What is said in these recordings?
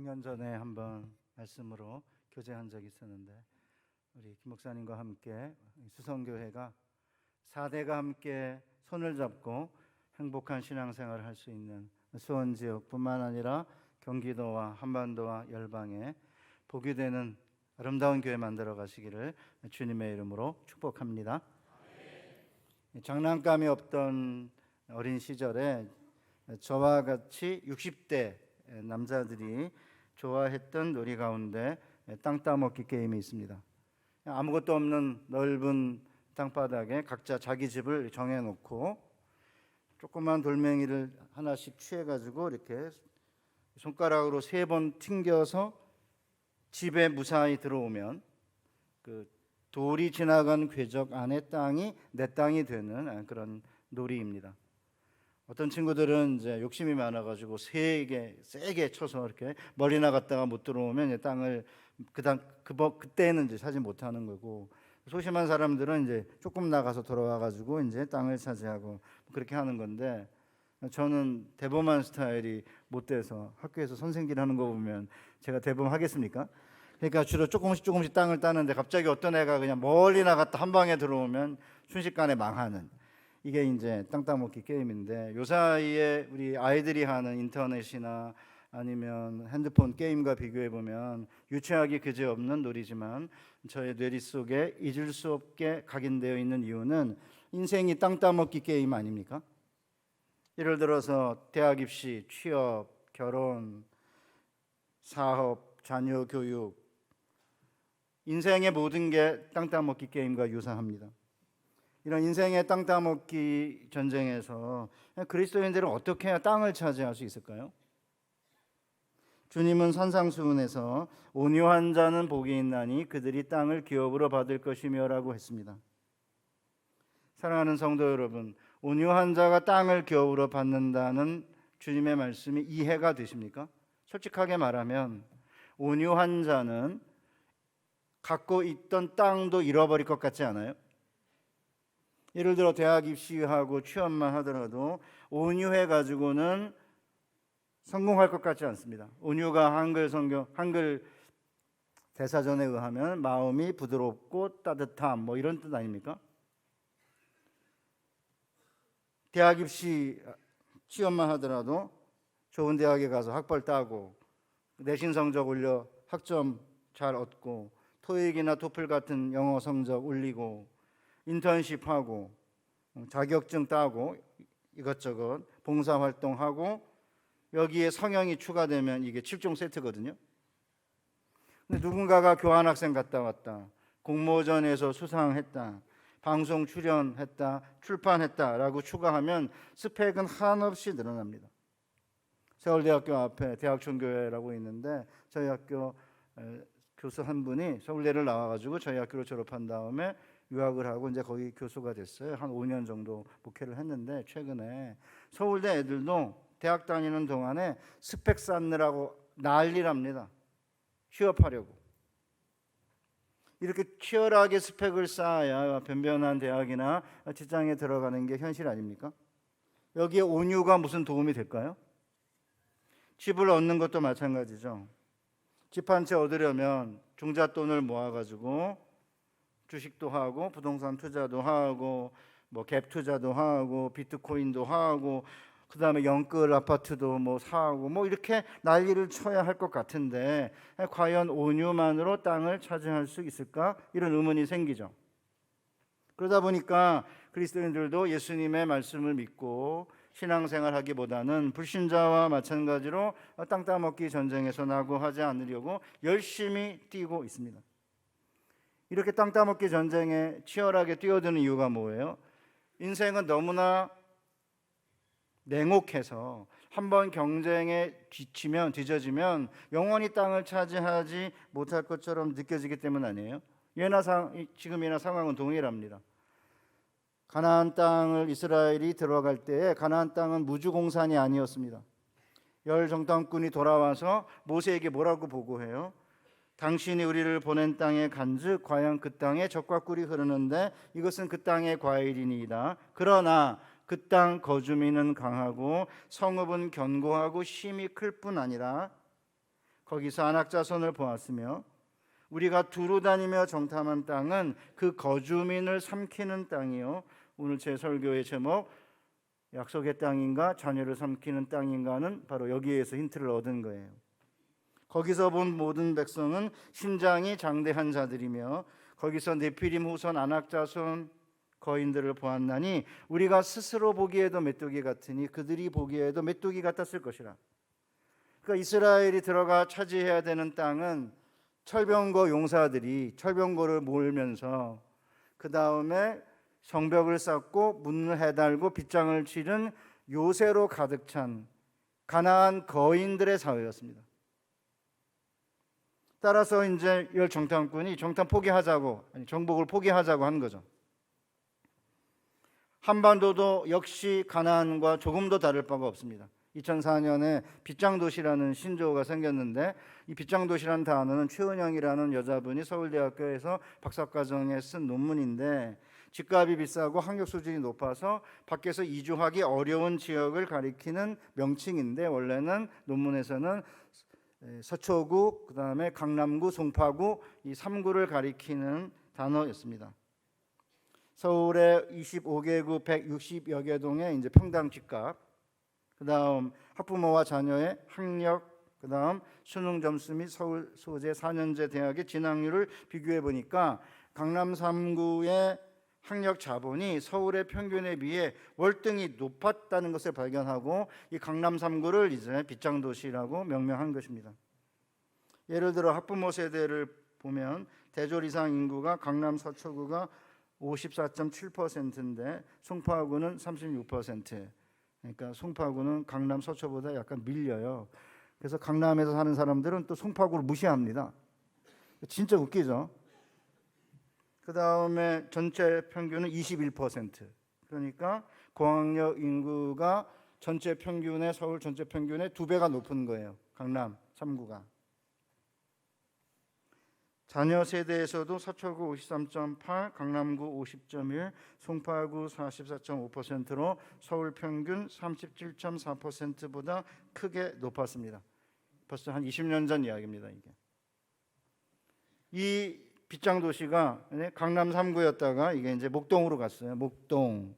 6년 전에 한번 말씀으로 교제한 적이 있었는데, 우리 김 목사님과 함께 수성교회가 4대가 함께 손을 잡고 행복한 신앙생활을 할 수 있는 수원 지역뿐만 아니라 경기도와 한반도와 열방에 복이 되는 아름다운 교회 만들어 가시기를 주님의 이름으로 축복합니다. 장난감이 없던 어린 시절에 저와 같이 60대 남자들이 좋아했던 놀이 가운데 땅 따먹기 게임이 있습니다. 아무것도 없는 넓은 땅바닥에 각자 자기 집을 정해놓고 조그만 돌멩이를 하나씩 취해가지고 이렇게 손가락으로 3번 튕겨서 집에 무사히 들어오면 그 돌이 지나간 궤적 안에 땅이 내 땅이 되는 그런 놀이입니다. 어떤 친구들은 이제 욕심이 많아가지고 세게 쳐서 이렇게 멀리 나갔다가 못 들어오면 이제 땅을 그때는 이제 차지 못하는 거고, 소심한 사람들은 이제 조금 나가서 돌아와가지고 이제 땅을 차지하고 그렇게 하는 건데, 저는 대범한 스타일이 못 돼서 학교에서 선생길 하는 거 보면 제가 대범하겠습니까? 그러니까 주로 조금씩 땅을 따는데 갑자기 어떤 애가 그냥 멀리 나갔다 한 방에 들어오면 순식간에 망하는, 이게 이제 땅 따먹기 게임인데, 요 사이에 우리 아이들이 하는 인터넷이나 아니면 핸드폰 게임과 비교해 보면 유치하기 그지없는 놀이지만 저의 뇌리 속에 잊을 수 없게 각인되어 있는 이유는 인생이 땅 따먹기 게임 아닙니까? 예를 들어서 대학 입시, 취업, 결혼, 사업, 자녀 교육, 인생의 모든 게 땅 따먹기 게임과 유사합니다. 이런 인생의 땅 따먹기 전쟁에서 그리스도인들은 어떻게 해야 땅을 차지할 수 있을까요? 주님은 산상수훈에서 온유한 자는 복이 있나니 그들이 땅을 기업으로 받을 것이며 라고 했습니다. 사랑하는 성도 여러분, 온유한 자가 땅을 기업으로 받는다는 주님의 말씀이 이해가 되십니까? 솔직하게 말하면 온유한 자는 갖고 있던 땅도 잃어버릴 것 같지 않아요? 예를 들어 대학 입시하고 취업만 하더라도 온유해 가지고는 성공할 것 같지 않습니다. 온유가 한글 대사전에 의하면 마음이 부드럽고 따뜻함 뭐 이런 뜻 아닙니까? 대학 입시 취업만 하더라도 좋은 대학에 가서 학벌 따고 내신 성적 올려 학점 잘 얻고 토익이나 토플 같은 영어 성적 올리고 인턴십하고 자격증 따고 이것저것 봉사활동하고 여기에 성형이 추가되면 이게 7종 세트거든요. 근데 누군가가 교환학생 갔다 왔다, 공모전에서 수상했다, 방송 출연했다, 출판했다라고 추가하면 스펙은 한없이 늘어납니다. 서울대학교 앞에 대학촌교회라고 있는데 저희 학교 교수 한 분이 서울대를 나와가지고 저희 학교로 졸업한 다음에 유학을 하고 이제 거기 교수가 됐어요. 한 5년 정도 목회를 했는데 최근에 서울대 애들도 대학 다니는 동안에 스펙 쌓느라고 난리랍니다. 취업하려고. 이렇게 치열하게 스펙을 쌓아야 변변한 대학이나 직장에 들어가는 게 현실 아닙니까? 여기에 온유가 무슨 도움이 될까요? 집을 얻는 것도 마찬가지죠. 집 한 채 얻으려면 중잣돈을 모아가지고 주식도 하고 부동산 투자도 하고 뭐 갭 투자도 하고 비트코인도 하고 그다음에 영끌 아파트도 뭐 사고 뭐 이렇게 난리를 쳐야 할 것 같은데, 과연 온유만으로 땅을 차지할 수 있을까? 이런 의문이 생기죠. 그러다 보니까 그리스도인들도 예수님의 말씀을 믿고 신앙생활하기보다는 불신자와 마찬가지로 땅 따먹기 전쟁에서 낙오하지 않으려고 열심히 뛰고 있습니다. 이렇게 땅 따먹기 전쟁에 치열하게 뛰어드는 이유가 뭐예요? 인생은 너무나 냉혹해서 한번 경쟁에 뒤처지면 영원히 땅을 차지하지 못할 것처럼 느껴지기 때문 아니에요? 지금이나 상황은 동일합니다. 가나안 땅을 이스라엘이 들어갈 때에 가나안 땅은 무주공산이 아니었습니다. 열 정탐꾼이 돌아와서 모세에게 뭐라고 보고해요? 당신이 우리를 보낸 땅에 간즉 과연 그 땅에 젖과 꿀이 흐르는데 이것은 그 땅의 과일이니이다. 그러나 그 땅 거주민은 강하고 성읍은 견고하고 심이 클 뿐 아니라 거기서 안악자손을 보았으며 우리가 두루 다니며 정탐한 땅은 그 거주민을 삼키는 땅이요. 오늘 제 설교의 제목 약속의 땅인가 자녀를 삼키는 땅인가는 바로 여기에서 힌트를 얻은 거예요. 거기서 본 모든 백성은 신장이 장대한 자들이며 거기서 네피림 후손 안악자손 거인들을 보았나니 우리가 스스로 보기에도 메뚜기 같으니 그들이 보기에도 메뚜기 같았을 것이라. 그러니까 이스라엘이 들어가 차지해야 되는 땅은 철병거 용사들이 철병거를 몰면서 그 다음에 성벽을 쌓고 문을 해달고 빗장을 치른 요새로 가득 찬 가나안 거인들의 사회였습니다. 따라서 이제 열 정탐꾼이 정탐 포기하자고, 정복을 포기하자고 한 거죠. 한반도도 역시 가나안과 조금도 다를 바가 없습니다. 2004년에 빗장도시라는 신조어가 생겼는데 이 빗장도시라는 단어는 최은영이라는 여자분이 서울대학교에서 박사과정에 쓴 논문인데 집값이 비싸고 학력 수준이 높아서 밖에서 이주하기 어려운 지역을 가리키는 명칭인데 원래는 논문에서는 서초구, 그다음에 강남구, 송파구 이 3구를 가리키는 단어였습니다. 서울의 25개구 160여 개 동의 이제 평당 집값, 그다음 학부모와 자녀의 학력, 그다음 수능 점수 및 서울 소재 4년제 대학의 진학률을 비교해 보니까 강남 3구의 학력 자본이 서울의 평균에 비해 월등히 높았다는 것을 발견하고 이 강남 3구를 이제 빗장도시라고 명명한 것입니다. 예를 들어 학부모 세대를 보면 대졸 이상 인구가 강남 서초구가 54.7%인데 송파구는 36%. 그러니까 송파구는 강남 서초보다 약간 밀려요. 그래서 강남에서 사는 사람들은 또 송파구를 무시합니다. 진짜 웃기죠. 그 다음에 전체 평균은 21%. 그러니까 고학력 인구가 전체 평균의 서울 전체 평균의 2배가 높은 거예요. 강남 3구가. 자녀 세대에서도 서초구 53.8, 강남구 50.1, 송파구 44.5%로 서울 평균 37.4%보다 크게 높았습니다. 벌써 한 20년 전 이야기입니다. 이 빗장도시가 강남 3구였다가 이게 이제 목동으로 갔어요. 목동.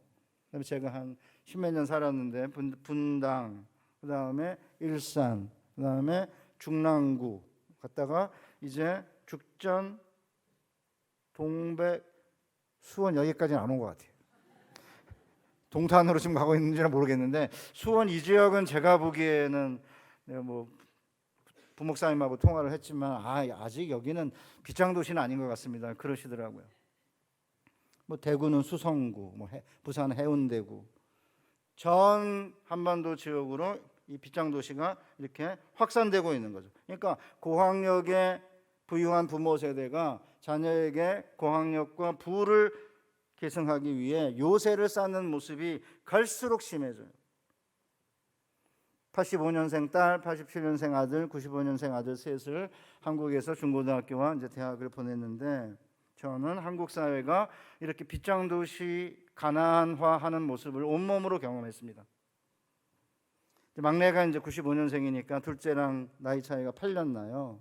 그다음에 제가 한 10몇 년 살았는데 분당, 그다음에 일산, 그다음에 중랑구 갔다가 이제 죽전, 동백, 수원 여기까지는 안 온 것 같아요. 동탄으로 지금 가고 있는지는 모르겠는데 수원 이 지역은 제가 보기에는 내가 뭐 부목사님하고 통화를 했지만 아직 여기는 빗장도시는 아닌 것 같습니다. 그러시더라고요. 뭐 대구는 수성구, 뭐 부산 해운대구, 전 한반도 지역으로 이 빗장도시가 이렇게 확산되고 있는 거죠. 그러니까 고학력의 부유한 부모 세대가 자녀에게 고학력과 부를 계승하기 위해 요새를 쌓는 모습이 갈수록 심해져요. 85년생 딸, 87년생 아들, 95년생 아들 셋을 한국에서 중고등학교와 이제 대학을 보냈는데 저는 한국 사회가 이렇게 빗장도시 가난화하는 모습을 온몸으로 경험했습니다. 막내가 이제 95년생이니까 둘째랑 나이 차이가 8년 나요.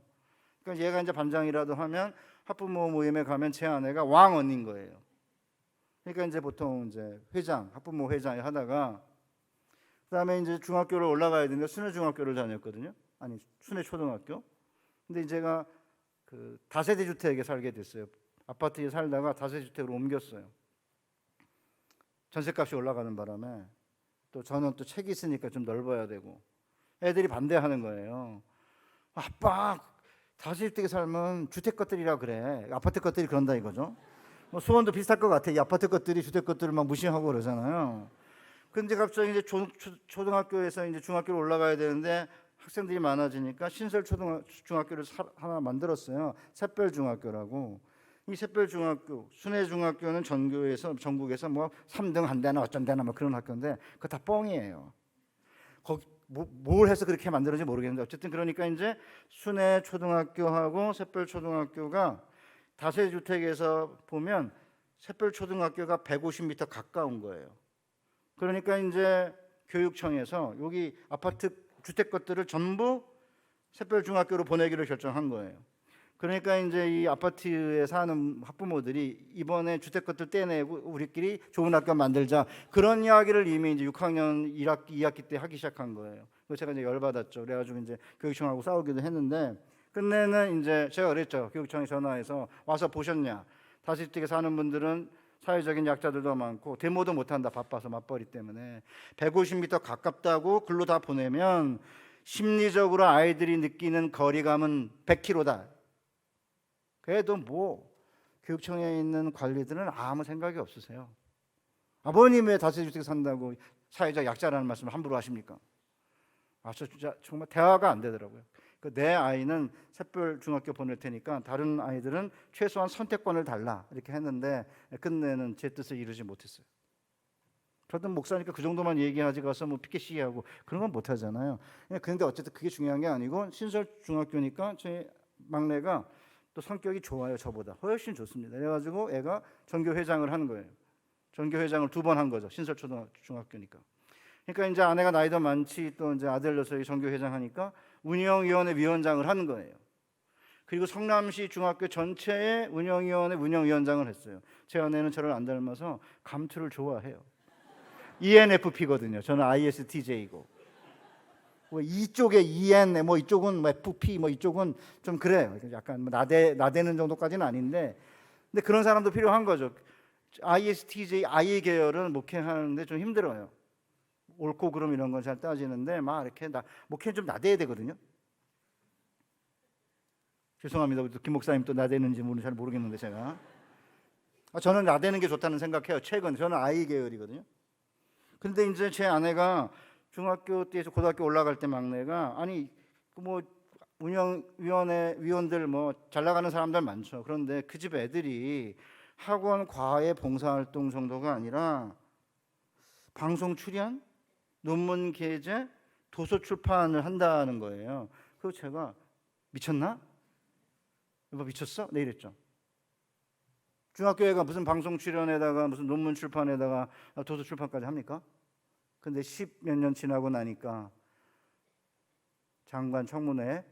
그러니까 얘가 이제 반장이라도 하면 학부모 모임에 가면 제 아내가 왕언니인 거예요. 그러니까 이제 보통 이제 회장, 학부모 회장을 하다가 그다음에 이제 중학교를 올라가야 되는데 순회 중학교를 다녔거든요. 아니 순회 초등학교. 근데 제가 그 다세대 주택에 살게 됐어요. 아파트에 살다가 다세대 주택으로 옮겼어요. 전셋값이 올라가는 바람에 또 저는 또 책이 있으니까 좀 넓어야 되고 애들이 반대하는 거예요. 아빠 다세대 주택에 살면 주택 것들이라 그래. 아파트 것들이 그런다 이거죠. 뭐 수원도 비슷할 것 같아. 이 아파트 것들이 주택 것들을 막 무시하고 그러잖아요. 근데 갑자기 이제 초등학교에서 이제 중학교로 올라가야 되는데 학생들이 많아지니까 신설 중학교를 하나 만들었어요. 샛별중학교라고. 이 샛별중학교, 순회중학교는 전국에서 뭐 3등 한대나 어쩐대나 뭐 그런 학교인데 그거 다 뻥이에요. 거기 뭘 해서 그렇게 만들었는지 모르겠는데 어쨌든 그러니까 이제 순회초등학교하고 샛별초등학교가 다세주택에서 보면 샛별초등학교가 150m 가까운 거예요. 그러니까 이제 교육청에서 여기 아파트 주택 것들을 전부 샛별중학교로 보내기로 결정한 거예요. 그러니까 이제 이 아파트에 사는 학부모들이 이번에 주택것들 떼내고 우리끼리 좋은 학교 만들자, 그런 이야기를 이미 이제 6학년 1학기, 2학기 때 하기 시작한 거예요. 그래서 제가 이제 열받았죠. 그래가지고 이제 교육청하고 싸우기도 했는데, 끝내는 이제 제가 그랬죠. 교육청에 전화해서 와서 보셨냐? 다시주택에 사는 분들은 사회적인 약자들도 많고 데모도 못한다, 바빠서 맞벌이 때문에. 150m 가깝다고 글로 다 보내면 심리적으로 아이들이 느끼는 거리감은 100km다. 그래도 뭐 교육청에 있는 관리들은 아무 생각이 없으세요. 아버님 왜 다세주택 산다고 사회적 약자라는 말씀을 함부로 하십니까? 저 진짜 정말 대화가 안 되더라고요. 내 아이는 샛별중학교 보낼 테니까 다른 아이들은 최소한 선택권을 달라, 이렇게 했는데 끝내는 제 뜻을 이루지 못했어요. 저도 목사니까 그 정도만 얘기하지 가서 뭐 피켓 시위하고 그런 건 못하잖아요. 그런데 어쨌든 그게 중요한 게 아니고, 신설중학교니까 제 막내가 또 성격이 좋아요. 저보다 훨씬 좋습니다. 그래가지고 애가 전교회장을 하는 거예요. 전교회장을 2번 한 거죠. 신설중학교니까. 그러니까 이제 아내가 나이도 많지, 또 이제 아들 녀석이 전교회장 하니까 운영위원회 위원장을 하는 거예요. 그리고 성남시 중학교 전체의 운영위원회 운영위원장을 했어요. 제 아내는 저를 안 닮아서 감투를 좋아해요. ENFP거든요. 저는 ISTJ고. 뭐 이쪽에 EN, 뭐 이쪽은 뭐 FP, 뭐 이쪽은 좀 그래요. 약간 뭐 나대는 정도까지는 아닌데, 근데 그런 사람도 필요한 거죠. ISTJ, I 계열은 목회하는데 좀 힘들어요. 옳고 그름 이런 건 잘 따지는데 막 이렇게 목회는 좀 나대야 되거든요. 죄송합니다. 김 목사님 또 나대는지 잘 모르겠는데 제가 저는 나대는 게 좋다는 생각해요. 최근 저는 I 계열이거든요. 근데 이제 제 아내가 중학교 때에서 고등학교 올라갈 때 막내가, 아니 뭐 운영위원회 위원들 뭐 잘 나가는 사람들 많죠. 그런데 그 집 애들이 학원 과외 봉사활동 정도가 아니라 방송 출연, 논문 게재, 도서 출판을 한다는 거예요. 그래서 제가 미쳤나? 뭐 미쳤어? 네, 이랬죠. 중학교애가 무슨 방송 출연에다가 무슨 논문 출판에다가 도서 출판까지 합니까? 근데 10몇 년 지나고 나니까 장관 청문회에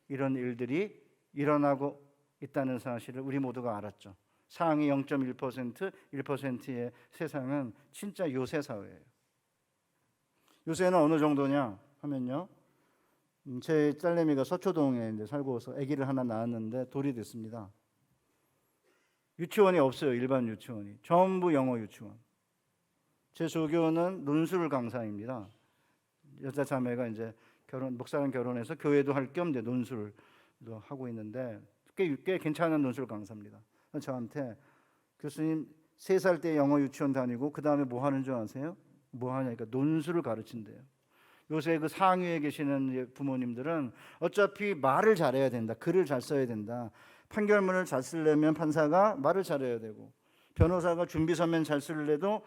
이런 일들이 일어나고 있다는 사실을 우리 모두가 알았죠. 상위 0.1%, 1%의 세상은 진짜 요새 사회예요. 요새는 어느 정도냐 하면요, 제 딸내미가 서초동에 이제 살고서 아기를 하나 낳았는데 돌이 됐습니다. 유치원이 없어요. 일반 유치원이 전부 영어 유치원. 제 조교는 논술 강사입니다. 여자 자매가 이제 목사랑 결혼해서 교회도 할 겸 논술도 하고 있는데 꽤 괜찮은 논술 강사입니다. 저한테 교수님 3살 때 영어 유치원 다니고 그 다음에 뭐 하는 줄 아세요? 뭐 하냐니까 논술을 가르친대요. 요새 그 상위에 계시는 부모님들은 어차피 말을 잘해야 된다, 글을 잘 써야 된다, 판결문을 잘 쓰려면 판사가 말을 잘해야 되고, 변호사가 준비 서면 잘 쓰려도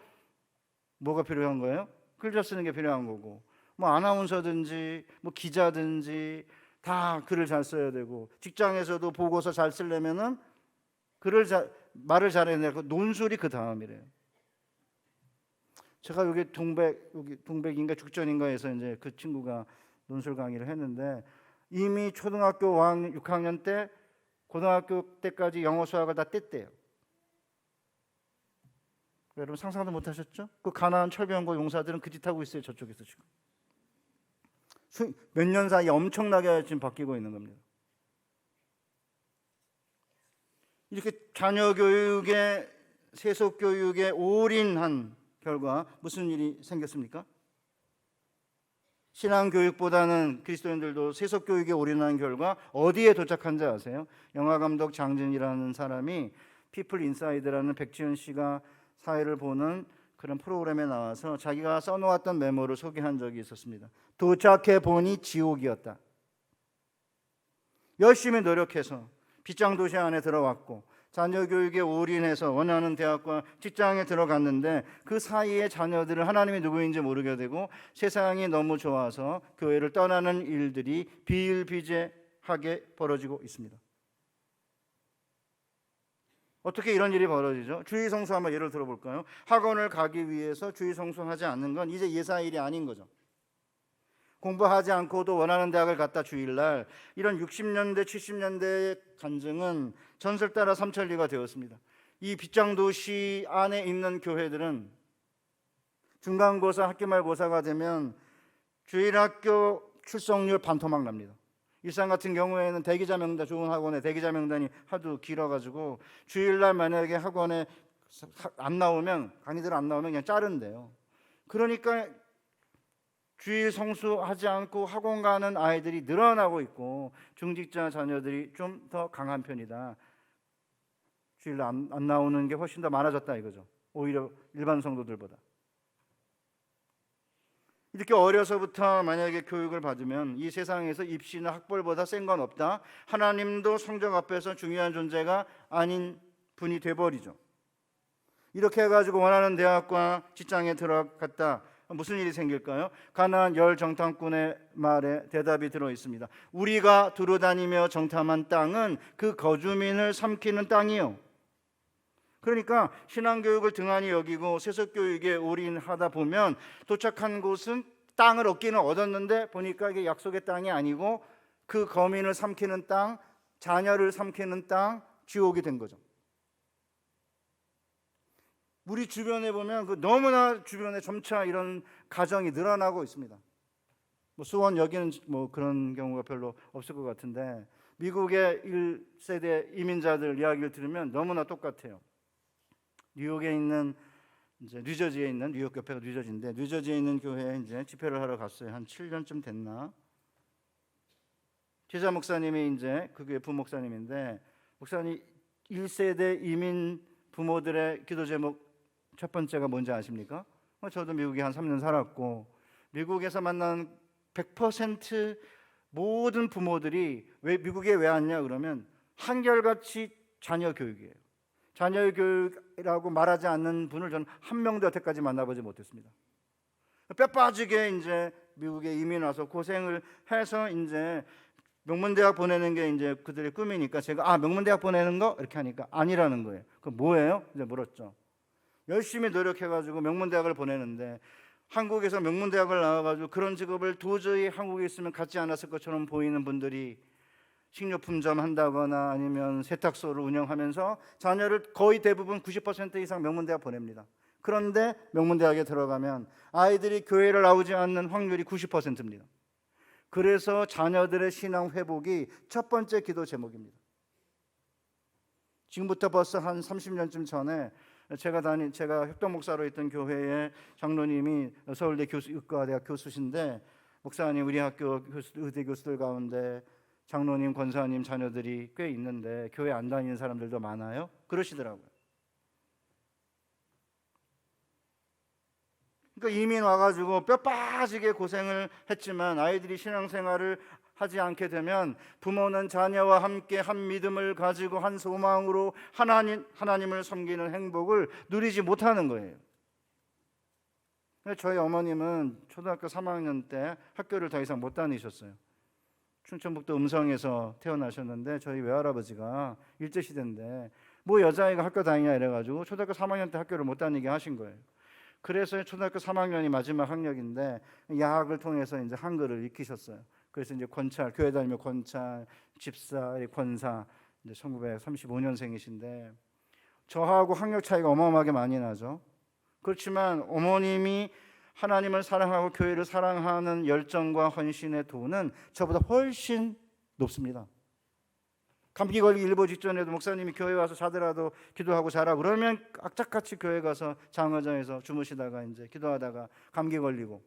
뭐가 필요한 거예요? 글 잘 쓰는 게 필요한 거고, 뭐 아나운서든지 뭐 기자든지 다 글을 잘 써야 되고, 직장에서도 보고서 잘 쓰려면은 말을 잘해야 되고, 논술이 그 다음이래요. 제가 여기 동백인가 죽전인가에서 이제 그 친구가 논술 강의를 했는데, 이미 초등학교 6학년 때 고등학교 때까지 영어 수학을 다 뗐대요. 여러분 상상도 못하셨죠? 그 가나안 철병거 용사들은 그 짓 하고 있어요. 저쪽에서 지금 몇 년 사이에 엄청나게 지금 바뀌고 있는 겁니다. 이렇게 자녀 교육에, 세속 교육에 올인한 결과 무슨 일이 생겼습니까? 신앙 교육보다는 그리스도인들도 세속 교육에 올인한 결과 어디에 도착한지 아세요? 영화 감독 장진이라는 사람이 피플 인사이드라는 백지연 씨가 사회를 보는 그런 프로그램에 나와서 자기가 써놓았던 메모를 소개한 적이 있었습니다. 도착해 보니 지옥이었다. 열심히 노력해서 빗장 도시 안에 들어왔고 자녀 교육에 올인해서 원하는 대학과 직장에 들어갔는데 그 사이에 자녀들은 하나님이 누구인지 모르게 되고 세상이 너무 좋아서 교회를 떠나는 일들이 비일비재하게 벌어지고 있습니다. 어떻게 이런 일이 벌어지죠? 주일 성수 한번 예를 들어볼까요? 학원을 가기 위해서 주일 성수하지 않는 건 이제 예사일이 아닌 거죠. 공부하지 않고도 원하는 대학을 갔다 주일날, 이런 60년대 70년대의 간증은 전설 따라 삼천리가 되었습니다. 이 빗장도시 안에 있는 교회들은 중간고사, 학기말고사가 되면 주일학교 출석률 반토막 납니다. 일산 같은 경우에는 대기자 명단, 좋은 학원에 대기자 명단이 하도 길어가지고 주일날 만약에 학원에 안 나오면, 강의들 안 나오면 그냥 자른대요. 그러니까 주일 성수하지 않고 학원 가는 아이들이 늘어나고 있고, 중직자 자녀들이 좀 더 강한 편이다. 주일 안 나오는 게 훨씬 더 많아졌다 이거죠. 오히려 일반 성도들보다. 이렇게 어려서부터 만약에 교육을 받으면 이 세상에서 입시나 학벌보다 센 건 없다, 하나님도 성적 앞에서 중요한 존재가 아닌 분이 돼버리죠. 이렇게 해가지고 원하는 대학과 직장에 들어갔다. 무슨 일이 생길까요? 가나안 열 정탐꾼의 말에 대답이 들어 있습니다. 우리가 두루다니며 정탐한 땅은 그 거주민을 삼키는 땅이요. 그러니까 신앙교육을 등한히 여기고 세속교육에 올인하다 보면 도착한 곳은 땅을 얻기는 얻었는데 보니까 이게 약속의 땅이 아니고 그 거민을 삼키는 땅, 자녀를 삼키는 땅, 지옥이 된 거죠. 우리 주변에 보면 너무나 주변에 점차 이런 가정이 늘어나고 있습니다. 수원 여기는 그런 경우가 별로 없을 것 같은데, 미국의 1세대 이민자들 이야기를 들으면 너무나 똑같아요. 뉴욕에 있는, 이제 뉴저지에 있는, 뉴욕 옆에가 뉴저지인데 뉴저지에 있는 교회에 이제 집회를 하러 갔어요. 한 7년쯤 됐나? 제자 목사님이 이제 그 교회 부목사님인데, 목사님 1세대 이민 부모들의 기도 제목 첫 번째가 뭔지 아십니까? 저도 미국에 한 3년 살았고, 미국에서 만난 100% 모든 부모들이 미국에 왜 왔냐 그러면 한결같이 자녀 교육이에요. 자녀 교육이라고 말하지 않는 분을 저는 한 명도 여태까지 만나보지 못했습니다. 뼈 빠지게 이제 미국에 이민 와서 고생을 해서 이제 명문대학 보내는 게 이제 그들의 꿈이니까 제가 명문대학 보내는 거 이렇게 하니까 아니라는 거예요. 그 뭐예요? 이제 물었죠. 열심히 노력해가지고 명문대학을 보내는데 한국에서 명문대학을 나와가지고 그런 직업을 도저히 한국에 있으면 갖지 않았을 것처럼 보이는 분들이 식료품점 한다거나 아니면 세탁소를 운영하면서 자녀를 거의 대부분 90% 이상 명문대학 보냅니다. 그런데 명문대학에 들어가면 아이들이 교회를 나오지 않는 확률이 90%입니다. 그래서 자녀들의 신앙 회복이 첫 번째 기도 제목입니다. 지금부터 벌써 한 30년쯤 전에 제가 협동 목사로 있던 교회의 장로님이 서울대 의과대학 교수신데, 목사님 우리 학교 의대 교수들 가운데 장로님, 권사님 자녀들이 꽤 있는데 교회 안 다니는 사람들도 많아요? 그러시더라고요. 그러니까 이민 와가지고 뼈 빠지게 고생을 했지만 아이들이 신앙생활을 하지 않게 되면 부모는 자녀와 함께 한 믿음을 가지고 한 소망으로 하나님을 섬기는 행복을 누리지 못하는 거예요. 저희 어머님은 초등학교 3학년 때 학교를 더 이상 못 다니셨어요. 충청북도 음성에서 태어나셨는데 저희 외할아버지가 일제시대인데 뭐 여자아이가 학교 다니냐 이래가지고 초등학교 3학년 때 학교를 못 다니게 하신 거예요. 그래서 초등학교 3학년이 마지막 학력인데 야학을 통해서 이제 한글을 익히셨어요. 그래서 이제 권찰, 교회 다니며 권찰, 집사, 권사, 이제 1935년생이신데 저하고 학력 차이가 어마어마하게 많이 나죠. 그렇지만 어머님이 하나님을 사랑하고 교회를 사랑하는 열정과 헌신의 도는 저보다 훨씬 높습니다. 감기 걸리기 일보 직전에도 목사님이 교회 와서 자더라도 기도하고 자라 그러면 악착같이 교회 가서 장의자에서 주무시다가 이제 기도하다가 감기 걸리고,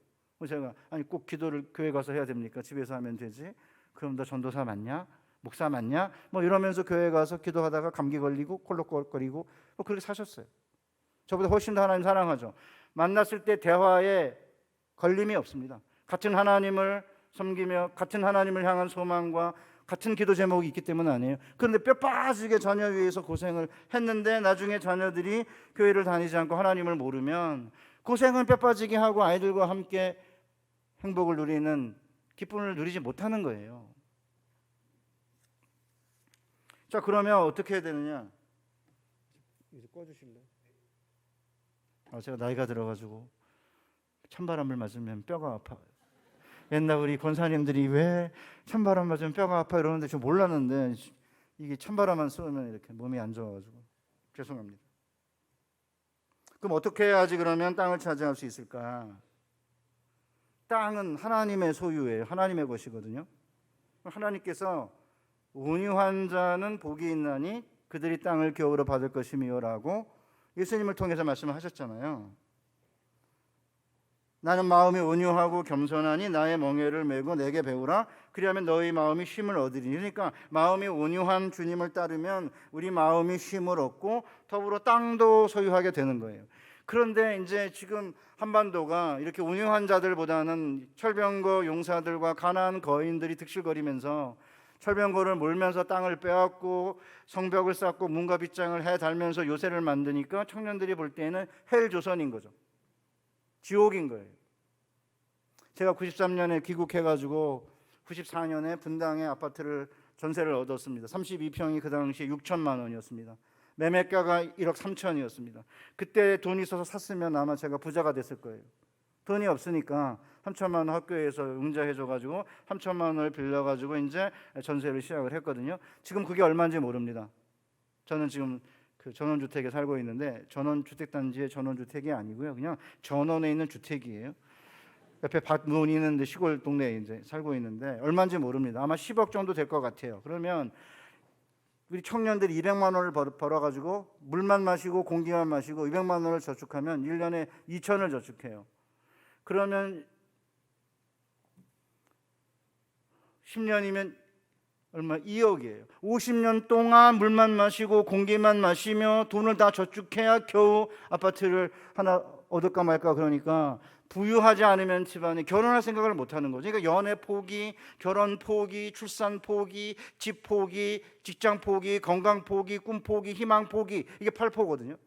제가 꼭 기도를 교회 가서 해야 됩니까? 집에서 하면 되지. 그럼 너 전도사 맞냐? 목사 맞냐? 이러면서 교회 가서 기도하다가 감기 걸리고 콜록콜록거리고 그렇게 사셨어요. 저보다 훨씬 더 하나님 사랑하죠. 만났을 때 대화에 걸림이 없습니다. 같은 하나님을 섬기며 같은 하나님을 향한 소망과 같은 기도 제목이 있기 때문 아니에요. 그런데 뼈 빠지게 자녀 위해서 고생을 했는데 나중에 자녀들이 교회를 다니지 않고 하나님을 모르면 고생은 뼈 빠지게 하고 아이들과 함께 행복을 누리는 기쁨을 누리지 못하는 거예요. 자, 그러면 어떻게 해야 되느냐? 이제 꺼주실래요? 제가 나이가 들어가지고 찬바람을 맞으면 뼈가 아파요. 옛날 우리 권사님들이 왜 찬바람 맞으면 뼈가 아파 이러는데 저 몰랐는데 이게 찬바람만 쏘면 이렇게 몸이 안 좋아가지고 죄송합니다. 그럼 어떻게 해야지 그러면 땅을 차지할 수 있을까? 땅은 하나님의 소유예요. 하나님의 것이거든요. 하나님께서 온유한 자는 복이 있나니 그들이 땅을 겨우러 받을 것이며라고 예수님을 통해서 말씀하셨잖아요. 나는 마음이 온유하고 겸손하니 나의 멍에를 메고 내게 배우라. 그리하면 너희 마음이 쉼을 얻으리니. 그러니까 마음이 온유한 주님을 따르면 우리 마음이 쉼을 얻고 더불어 땅도 소유하게 되는 거예요. 그런데 이제 지금 한반도가 이렇게 온유한 자들보다는 철병거 용사들과 가난한 거인들이 득실거리면서 철병거를 몰면서 땅을 빼앗고 성벽을 쌓고 문과 빗장을 해 달면서 요새를 만드니까 청년들이 볼 때는 헬조선인 거죠. 지옥인 거예요. 제가 93년에 귀국해가지고 94년에 분당에 아파트를 전세를 얻었습니다. 32평이 그 당시에 6천만 원이었습니다. 매매가가 1억 3천이었습니다. 그때 돈이 있어서 샀으면 아마 제가 부자가 됐을 거예요. 돈이 없으니까 3천만 원 학교에서 응자해줘가지고 3천만 원을 빌려가지고 이제 전세를 시작을 했거든요. 지금 그게 얼마인지 모릅니다. 저는 지금 그 전원주택에 살고 있는데 전원주택단지의 전원주택이 아니고요, 그냥 전원에 있는 주택이에요. 옆에 밭문이 있는데 시골 동네에 이제 살고 있는데 얼마인지 모릅니다. 아마 10억 정도 될 것 같아요. 그러면 우리 청년들이 200만 원을 벌어가지고 물만 마시고 공기만 마시고 200만 원을 저축하면 1년에 2천을 저축해요. 그러면 10년이면 얼마? 2억이에요. 50년 동안 물만 마시고 공기만 마시며 돈을 다 저축해야 겨우 아파트를 하나 얻을까 말까. 그러니까 부유하지 않으면 집안이 결혼할 생각을 못하는 거죠. 그러니까 연애 포기, 결혼 포기, 출산 포기, 집 포기, 직장 포기, 건강 포기, 꿈 포기, 희망 포기, 이게 8포거든요.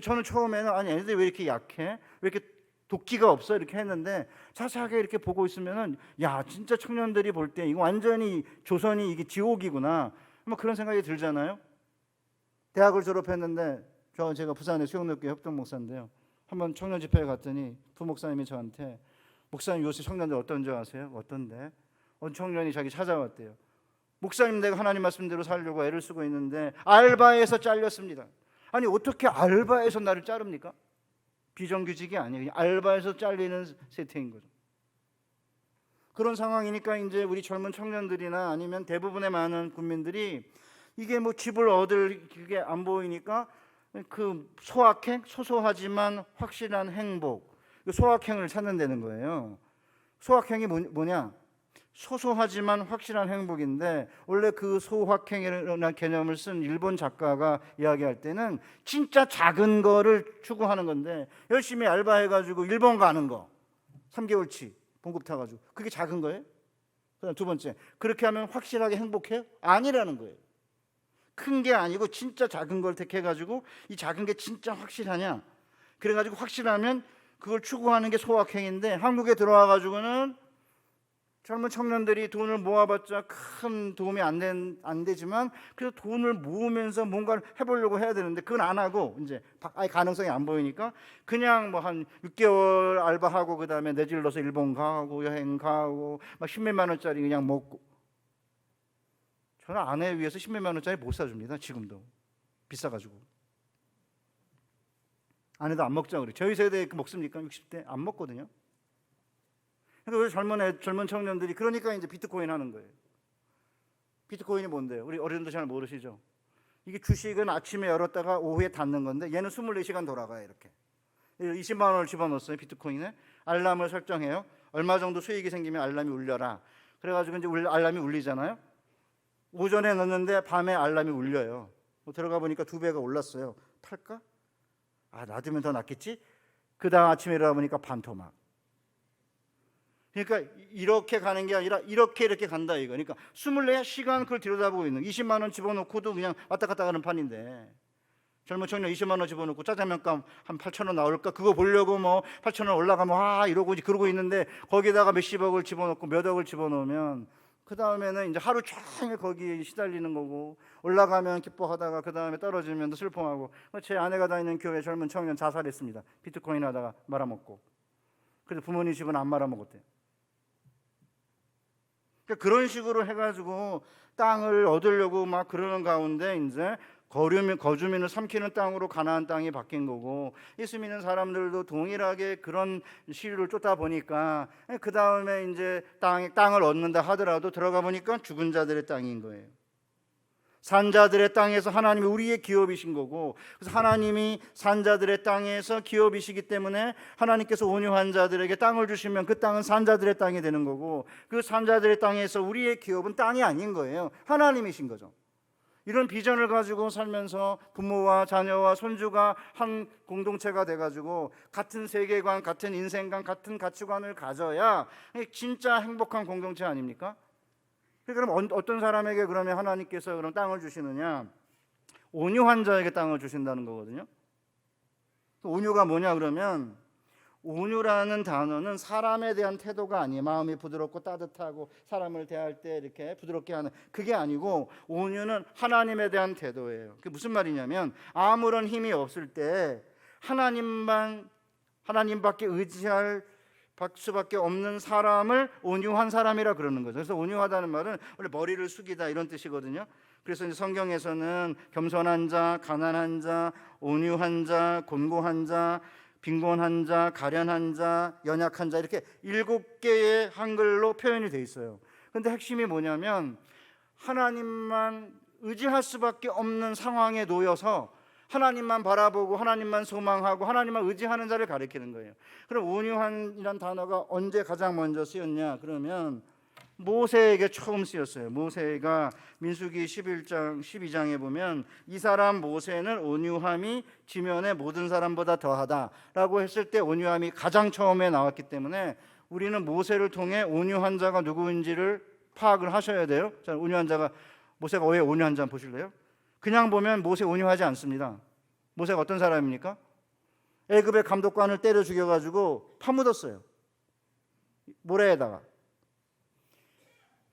저는 처음에는 아니 얘네들 왜 이렇게 약해? 왜 이렇게 도끼가 없어? 이렇게 했는데 자세하게 이렇게 보고 있으면은 야, 진짜 청년들이 볼 때 이거 완전히 조선이 이게 지옥이구나, 뭐 그런 생각이 들잖아요. 대학을 졸업했는데 제가 부산의 수영학교 협동 목사인데요. 한번 청년 집회에 갔더니 부목사님이 저한테 목사님 요새 청년들 어떤 줄 아세요? 어떤데? 어느 청년이 자기 찾아왔대요. 목사님 내가 하나님 말씀대로 살려고 애를 쓰고 있는데 알바에서 잘렸습니다. 아니 어떻게 알바에서 나를 자릅니까? 비정규직이 아니에요. 알바에서 잘리는 세태인 거죠. 그런 상황이니까 이제 우리 젊은 청년들이나 아니면 대부분의 많은 국민들이 이게 뭐 집을 얻을 게 안 보이니까 그 소확행, 소소하지만 확실한 행복, 소확행을 찾는다는 거예요. 소확행이 뭐냐? 소소하지만 확실한 행복인데 원래 그 소확행이라는 개념을 쓴 일본 작가가 이야기할 때는 진짜 작은 거를 추구하는 건데 열심히 알바해가지고 일본 가는 거 3개월치 봉급 타가지고 그게 작은 거예요? 그다음 두 번째, 그렇게 하면 확실하게 행복해요? 아니라는 거예요. 큰 게 아니고 진짜 작은 걸 택해가지고 이 작은 게 진짜 확실하냐? 그래가지고 확실하면 그걸 추구하는 게 소확행인데 한국에 들어와가지고는 젊은 청년들이 돈을 모아봤자 큰 도움이 안 되지만 그래도 돈을 모으면서 뭔가를 해보려고 해야 되는데 그건 안 하고 이제 아예 가능성이 안 보이니까 그냥 뭐 한 6개월 알바하고 그 다음에 내질러서 일본 가고 여행 가고 막 10몇만 원짜리 그냥 먹고. 저는 아내 위해서 10몇만 원짜리 못 사줍니다. 지금도 비싸가지고. 아내도 안 먹자 그래. 저희 세대에 먹습니까? 60대 안 먹거든요. 그러니까 왜 젊은 청년들이 그러니까 이제 비트코인 하는 거예요. 비트코인이 뭔데요? 우리 어른들 잘 모르시죠? 이게 주식은 아침에 열었다가 오후에 닫는 건데 얘는 24시간 돌아가요. 이렇게 20만 원을 집어넣었어요. 비트코인에 알람을 설정해요. 얼마 정도 수익이 생기면 알람이 울려라. 그래가지고 이제 알람이 울리잖아요. 오전에 넣었는데 밤에 알람이 울려요. 들어가 보니까 2배가 올랐어요. 팔까? 아, 놔두면 더 낫겠지? 그 다음 아침에 일어나 보니까 반토막. 그러니까 이렇게 가는 게 아니라 이렇게 간다 이거. 그러니까 24시간 그걸 들여다보고 있는 20만 원 집어넣고도 그냥 왔다 갔다 가는 판인데 젊은 청년 20만 원 집어넣고 짜장면값 한 8천 원 나올까 그거 보려고 뭐 8천 원 올라가면 이러고 그러고 있는데 거기다가 몇십억을 집어넣고 몇 억을 집어넣으면 그 다음에는 이제 하루 종일 거기에 시달리는 거고 올라가면 기뻐하다가 그 다음에 떨어지면 또 슬퍼하고. 제 아내가 다니는 교회 젊은 청년 자살했습니다. 비트코인 하다가 말아먹고. 그래서 부모님 집은 안 말아먹었대요. 그런 식으로 해가지고 땅을 얻으려고 막 그러는 가운데 이제 거주민을 삼키는 땅으로 가나안 땅이 바뀐 거고, 예수 믿는 사람들도 동일하게 그런 시류를 쫓다 보니까 그 다음에 이제 땅을 얻는다 하더라도 들어가 보니까 죽은 자들의 땅인 거예요. 산자들의 땅에서 하나님이 우리의 기업이신 거고, 그래서 하나님이 산자들의 땅에서 기업이시기 때문에 하나님께서 온유한 자들에게 땅을 주시면 그 땅은 산자들의 땅이 되는 거고, 그 산자들의 땅에서 우리의 기업은 땅이 아닌 거예요. 하나님이신 거죠. 이런 비전을 가지고 살면서 부모와 자녀와 손주가 한 공동체가 돼가지고 같은 세계관, 같은 인생관, 같은 가치관을 가져야 진짜 행복한 공동체 아닙니까? 그럼 어떤 사람에게 그러면 하나님께서 그럼 땅을 주시느냐? 온유한 자에게 땅을 주신다는 거거든요. 온유가 뭐냐 그러면, 온유라는 단어는 사람에 대한 태도가 아니에요. 마음이 부드럽고 따뜻하고 사람을 대할 때 이렇게 부드럽게 하는, 그게 아니고 온유는 하나님에 대한 태도예요. 그게 무슨 말이냐면, 아무런 힘이 없을 때 하나님밖에 의지할 수밖에 없는 사람을 온유한 사람이라 그러는 거죠. 그래서 온유하다는 말은 원래 머리를 숙이다 이런 뜻이거든요. 그래서 이제 성경에서는 겸손한 자, 가난한 자, 온유한 자, 곤고한 자, 빈곤한 자, 가련한 자, 연약한 자, 이렇게 7개의 한글로 표현이 돼 있어요. 근데 핵심이 뭐냐면, 하나님만 의지할 수밖에 없는 상황에 놓여서 하나님만 바라보고 하나님만 소망하고 하나님만 의지하는 자를 가리키는 거예요. 그럼 온유한이란 단어가 언제 가장 먼저 쓰였냐 그러면 모세에게 처음 쓰였어요. 모세가 민수기 11장 12장에 보면, 이 사람 모세는 온유함이 지면의 모든 사람보다 더하다라고 했을 때 온유함이 가장 처음에 나왔기 때문에 우리는 모세를 통해 온유한 자가 누구인지를 파악을 하셔야 돼요. 자, 온유한 자가, 모세가 왜 온유한 자 보실래요? 그냥 보면 모세 온유하지 않습니다. 모세가 어떤 사람입니까? 애굽의 감독관을 때려 죽여가지고 파묻었어요. 모래에다가.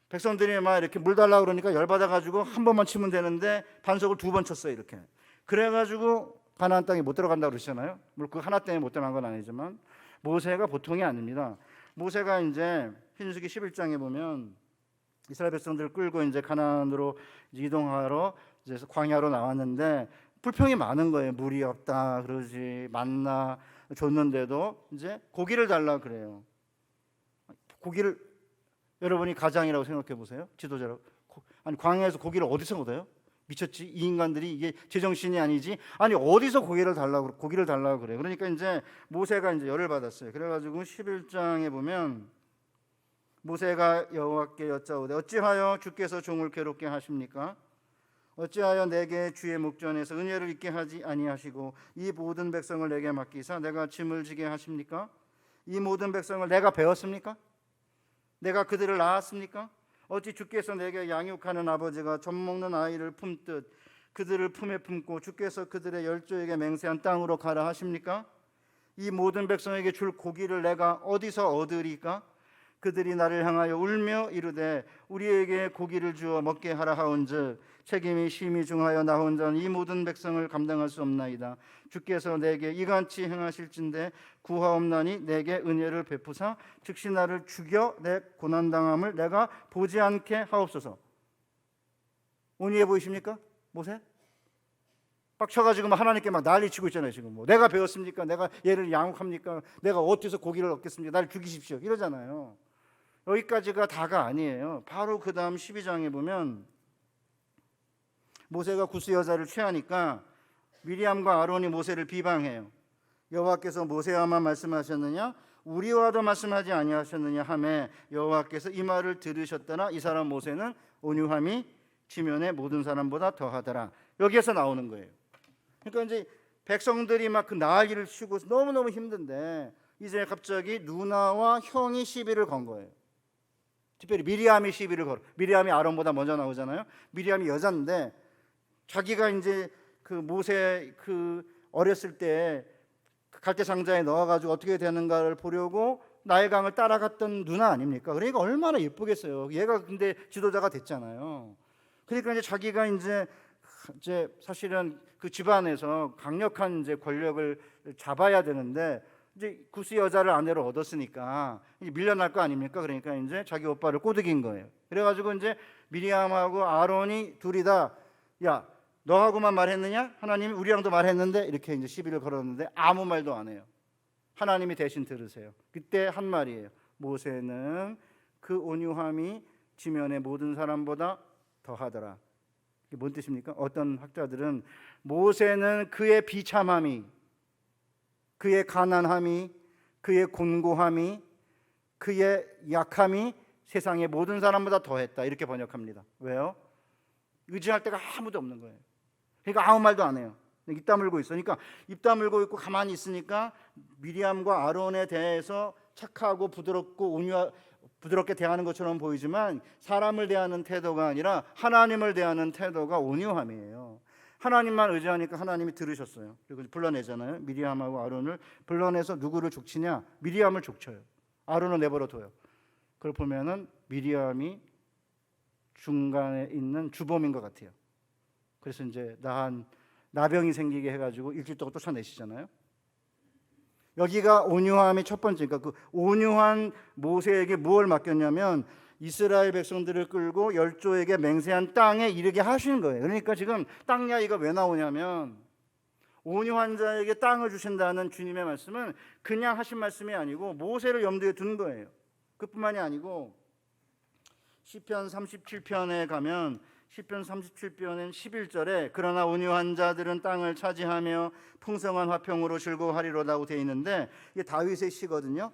백성들이 막 이렇게 물 달라고 그러니까 열받아가지고 한 번만 치면 되는데 반석을 2번 쳤어요. 이렇게. 그래가지고 가나안 땅에 못 들어간다고 그러시잖아요. 물론 그 하나 때문에 못 들어간 건 아니지만 모세가 보통이 아닙니다. 모세가 이제 신수기 11장에 보면 이스라엘 백성들을 끌고 이제 가나안으로 이동하러 이제 광야로 나왔는데 불평이 많은 거예요. 물이 없다 그러지, 만나 줬는데도 이제 고기를 달라 그래요. 고기를, 여러분이 가장이라고 생각해 보세요. 지도자라고. 아니, 광야에서 고기를 어디서 얻어요? 미쳤지? 이 인간들이 이게 제정신이 아니지? 아니, 어디서 고기를 달라고 그래요. 그러니까 이제 모세가 이제 열을 받았어요. 그래가지고 11장에 보면 모세가 여호와께 여짜오되, 어찌하여 주께서 종을 괴롭게 하십니까? 어찌하여 내게 주의 목전에서 은혜를 잊게 하지 아니하시고 이 모든 백성을 내게 맡기사 내가 짐을 지게 하십니까? 이 모든 백성을 내가 배웠습니까? 내가 그들을 낳았습니까? 어찌 주께서 내게 양육하는 아버지가 젖 먹는 아이를 품듯 그들을 품에 품고 주께서 그들의 열조에게 맹세한 땅으로 가라 하십니까? 이 모든 백성에게 줄 고기를 내가 어디서 얻으리까? 그들이 나를 향하여 울며 이르되 우리에게 고기를 주어 먹게 하라 하온즉 책임이 심히 중하여 나 혼자는 이 모든 백성을 감당할 수 없나이다. 주께서 내게 이같이 행하실진대 구하옵나니 내게 은혜를 베푸사 즉시 나를 죽여 내 고난당함을 내가 보지 않게 하옵소서. 온유해 보이십니까? 모세? 빡쳐가지고 막 하나님께 막 난리치고 있잖아요. 지금 뭐 내가 배웠습니까? 내가 얘를 양육합니까? 내가 어디서 고기를 얻겠습니까? 나를 죽이십시오 이러잖아요. 여기까지가 다가 아니에요. 바로 그 다음 12장에 보면 모세가 구스 여자를 취하니까 미리암과 아론이 모세를 비방해요. 여호와께서 모세와만 말씀하셨느냐 우리와도 말씀하지 아니하셨느냐 하매 여호와께서 이 말을 들으셨더라. 이 사람 모세는 온유함이 지면의 모든 사람보다 더하더라. 여기에서 나오는 거예요. 그러니까 이제 백성들이 막 그 나귀를 치고 너무너무 힘든데 이제 갑자기 누나와 형이 시비를 건 거예요. 특별히 미리암이 시비를 걸어. 미리암이 아론보다 먼저 나오잖아요. 미리암이 여자인데 자기가 이제 그 모세 그 어렸을 때 갈대 상자에 넣어가지고 어떻게 되는가를 보려고 나일강을 따라갔던 누나 아닙니까? 그러니까 얼마나 예쁘겠어요. 얘가 근데 지도자가 됐잖아요. 그러니까 이제 자기가 이제 사실은 그 집안에서 강력한 이제 권력을 잡아야 되는데 이제 구스 여자를 아내로 얻었으니까 이제 밀려날 거 아닙니까? 그러니까 이제 자기 오빠를 꼬드긴 거예요. 그래가지고 이제 미리암하고 아론이 둘이 다, 야, 너하고만 말했느냐? 하나님이 우리랑도 말했는데, 이렇게 이제 시비를 걸었는데 아무 말도 안 해요. 하나님이 대신 들으세요. 그때 한 말이에요. 모세는 그 온유함이 지면의 모든 사람보다 더하더라. 이게 뭔 뜻입니까? 어떤 학자들은 모세는 그의 비참함이, 그의 가난함이, 그의 곤고함이, 그의 약함이 세상의 모든 사람보다 더했다, 이렇게 번역합니다. 왜요? 의지할 데가 아무도 없는 거예요. 그러니까 아무 말도 안 해요. 입 다물고 있어. 그러니까 입 다물고 있고 가만히 있으니까 미리암과 아론에 대해서 착하고 부드럽고 부드럽게 대하는 것처럼 보이지만 사람을 대하는 태도가 아니라 하나님을 대하는 태도가 온유함이에요. 하나님만 의지하니까 하나님이 들으셨어요. 그리고 불러내잖아요. 미리암하고 아론을 불러내서 누구를 족치냐? 미리암을 족쳐요. 아론을 내버려 둬요. 그걸 보면은 미리암이 중간에 있는 주범인 것 같아요. 그래서 이제 나병이 생기게 해가지고 일주일 동안 쫓아내시잖아요. 여기가 온유함의 첫 번째니까 그 온유한 모세에게 무엇을 맡겼냐면 이스라엘 백성들을 끌고 열조에게 맹세한 땅에 이르게 하시는 거예요. 그러니까 지금 땅 이야기가 왜 나오냐면 온유한 자에게 땅을 주신다는 주님의 말씀은 그냥 하신 말씀이 아니고 모세를 염두에 둔 거예요. 그뿐만이 아니고 시편 37편에 가면 시편 37편은 11절에 그러나 온유한 자들은 땅을 차지하며 풍성한 화평으로 즐거워하리로라고 되어 있는데 이게 다윗의 시거든요.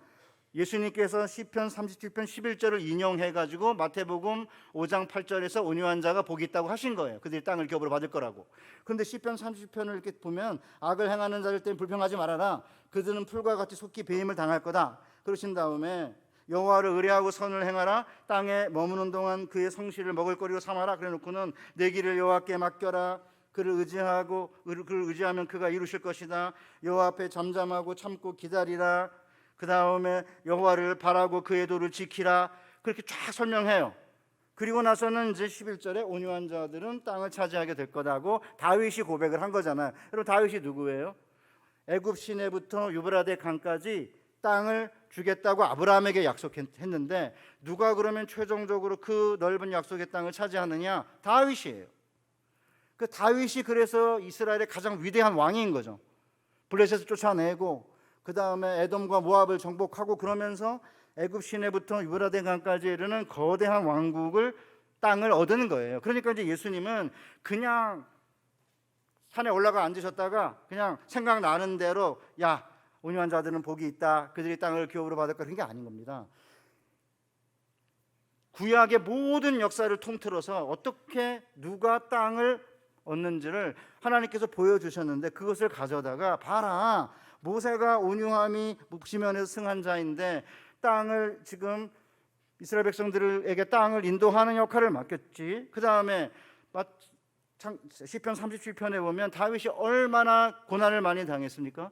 예수님께서 시편 37편 11절을 인용해가지고 마태복음 5장 8절에서 온유한 자가 복이 있다고 하신 거예요. 그들이 땅을 기업으로 받을 거라고. 그런데 시편 30편을 이렇게 보면 악을 행하는 자들 때문에 불평하지 말아라. 그들은 풀과 같이 속히 배임을 당할 거다. 그러신 다음에 여호와를 의뢰하고 선을 행하라. 땅에 머무는 동안 그의 성실을 먹을거리로 삼아라. 그래놓고는 내 길을 여호와께 맡겨라. 그를 의지하면 그가 이루실 것이다. 여호와 앞에 잠잠하고 참고 기다리라. 그 다음에 여호와를 바라고 그의 도를 지키라. 그렇게 쫙 설명해요. 그리고 나서는 이제 11절에 온유한 자들은 땅을 차지하게 될 거다고 다윗이 고백을 한 거잖아요. 여러분 다윗이 누구예요? 애굽 시내부터 유브라데 강까지 땅을 주겠다고 아브라함에게 약속했는데 누가 그러면 최종적으로 그 넓은 약속의 땅을 차지하느냐? 다윗이에요. 그 다윗이 그래서 이스라엘의 가장 위대한 왕인 거죠. 블레셋을 쫓아내고 그 다음에 에돔과 모압을 정복하고 그러면서 애굽 시내부터 유브라데 강까지 이르는 거대한 왕국을 땅을 얻는 거예요. 그러니까 이제 예수님은 그냥 산에 올라가 앉으셨다가 그냥 생각나는 대로 야 온유한 자들은 복이 있다. 그들이 땅을 기업으로 받을 거 그런 게 아닌 겁니다. 구약의 모든 역사를 통틀어서 어떻게 누가 땅을 얻는지를 하나님께서 보여주셨는데 그것을 가져다가 봐라. 모세가 온유함이 지면에서 승한 자인데 땅을 지금 이스라엘 백성들에게 땅을 인도하는 역할을 맡겼지. 그 다음에 시편 37편에 보면 다윗이 얼마나 고난을 많이 당했습니까?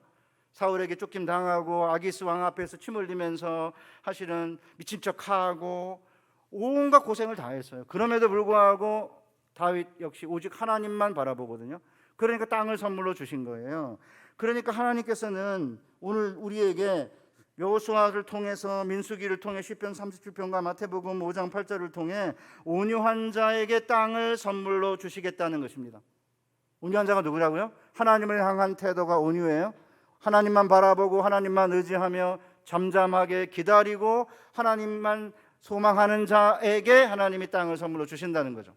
사울에게 쫓김 당하고 아기스 왕 앞에서 침 흘리면서 사실은 미친 척하고 온갖 고생을 다 했어요. 그럼에도 불구하고 다윗 역시 오직 하나님만 바라보거든요. 그러니까 땅을 선물로 주신 거예요. 그러니까 하나님께서는 오늘 우리에게 여호수아를 통해서 민수기를 통해 시편 37편과 마태복음 5장 8절을 통해 온유한 자에게 땅을 선물로 주시겠다는 것입니다. 온유한 자가 누구라고요? 하나님을 향한 태도가 온유해요. 하나님만 바라보고 하나님만 의지하며 잠잠하게 기다리고 하나님만 소망하는 자에게 하나님이 땅을 선물로 주신다는 거죠.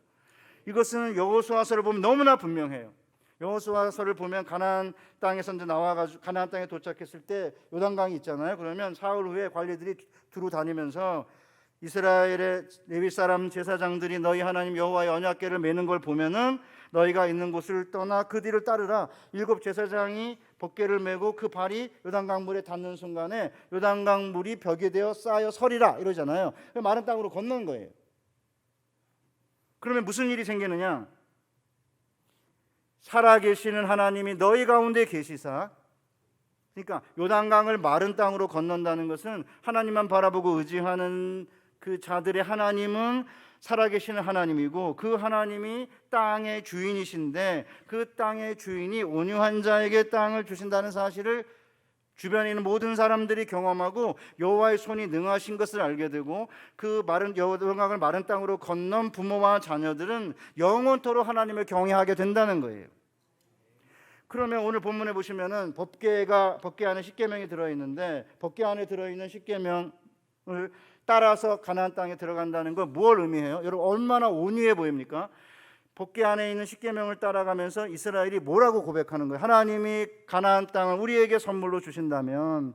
이것은 여호수아서를 보면 너무나 분명해요. 여호수아서를 보면 가나안 땅에서 이제 나와가지고 가나안 땅에 도착했을 때 요단강이 있잖아요. 그러면 사흘 후에 관리들이 두루 다니면서 이스라엘의 레위 사람 제사장들이 너희 하나님 여호와의 언약궤를 메는 걸 보면은 너희가 있는 곳을 떠나 그 뒤를 따르라. 7 제사장이 법궤를 메고 그 발이 요단강 물에 닿는 순간에 요단강 물이 벽이 되어 쌓여 서리라 이러잖아요. 마른 땅으로 건넌 거예요. 그러면 무슨 일이 생기느냐? 살아계시는 하나님이 너희 가운데 계시사, 그러니까 요단강을 마른 땅으로 건넌다는 것은 하나님만 바라보고 의지하는 그 자들의 하나님은 살아계시는 하나님이고 그 하나님이 땅의 주인이신데 그 땅의 주인이 온유한 자에게 땅을 주신다는 사실을 주변에 있는 모든 사람들이 경험하고 여호와의 손이 능하신 것을 알게 되고 그 마른 여호와의 마른 땅으로 건넌 부모와 자녀들은 영원토록 하나님을 경외하게 된다는 거예요. 그러면 오늘 본문에 보시면은 법궤 안에 십계명이 들어 있는데 법궤 안에 들어 있는 십계명을 따라서 가나안 땅에 들어간다는 건 무엇을 의미해요? 여러분 얼마나 온유해 보입니까? 법궤 안에 있는 십계명을 따라가면서 이스라엘이 뭐라고 고백하는 거예요? 하나님이 가나안 땅을 우리에게 선물로 주신다면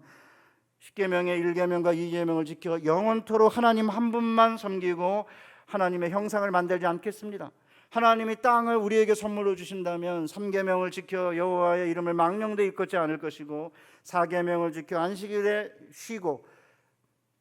십계명의 1계명과 2계명을 지켜 영원토록 하나님 한 분만 섬기고 하나님의 형상을 만들지 않겠습니다. 하나님이 땅을 우리에게 선물로 주신다면 3계명을 지켜 여호와의 이름을 망령되이 일컫지 않을 것이고 4계명을 지켜 안식일에 쉬고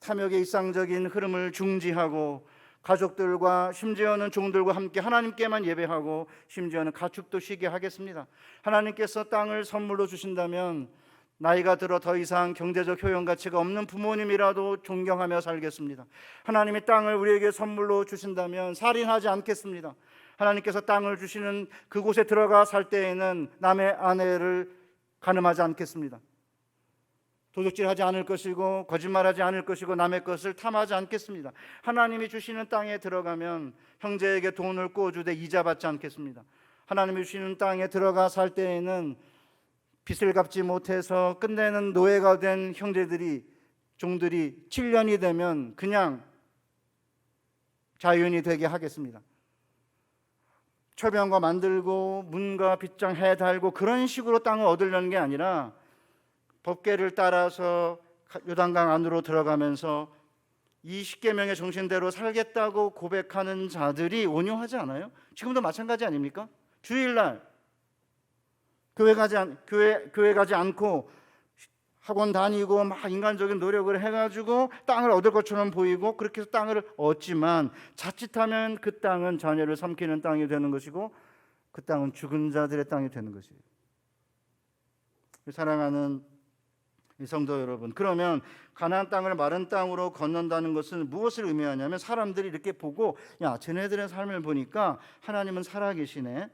탐욕의 일상적인 흐름을 중지하고 가족들과 심지어는 종들과 함께 하나님께만 예배하고 심지어는 가축도 쉬게 하겠습니다. 하나님께서 땅을 선물로 주신다면 나이가 들어 더 이상 경제적 효용 가치가 없는 부모님이라도 존경하며 살겠습니다. 하나님이 땅을 우리에게 선물로 주신다면 살인하지 않겠습니다. 하나님께서 땅을 주시는 그곳에 들어가 살 때에는 남의 아내를 간음하지 않겠습니다. 도둑질하지 않을 것이고 거짓말하지 않을 것이고 남의 것을 탐하지 않겠습니다. 하나님이 주시는 땅에 들어가면 형제에게 돈을 꿔주되 이자 받지 않겠습니다. 하나님이 주시는 땅에 들어가 살 때에는 빚을 갚지 못해서 끝내는 노예가 된 형제들이 종들이 7년이 되면 그냥 자유인이 되게 하겠습니다. 철병과 만들고 문과 빗장 해달고 그런 식으로 땅을 얻으려는 게 아니라 법궤를 따라서 요단강 안으로 들어가면서 이 십계명의 정신대로 살겠다고 고백하는 자들이 온유하지 않아요? 지금도 마찬가지 아닙니까? 주일날 교회 가지 않고 학원 다니고 막 인간적인 노력을 해가지고 땅을 얻을 것처럼 보이고 그렇게 해서 땅을 얻지만 자칫하면 그 땅은 자녀를 삼키는 땅이 되는 것이고 그 땅은 죽은 자들의 땅이 되는 것이에요. 사랑하는 성도 여러분, 그러면 가나안 땅을 마른 땅으로 건넌다는 것은 무엇을 의미하냐면 사람들이 이렇게 보고 야 쟤네들의 삶을 보니까 하나님은 살아계시네.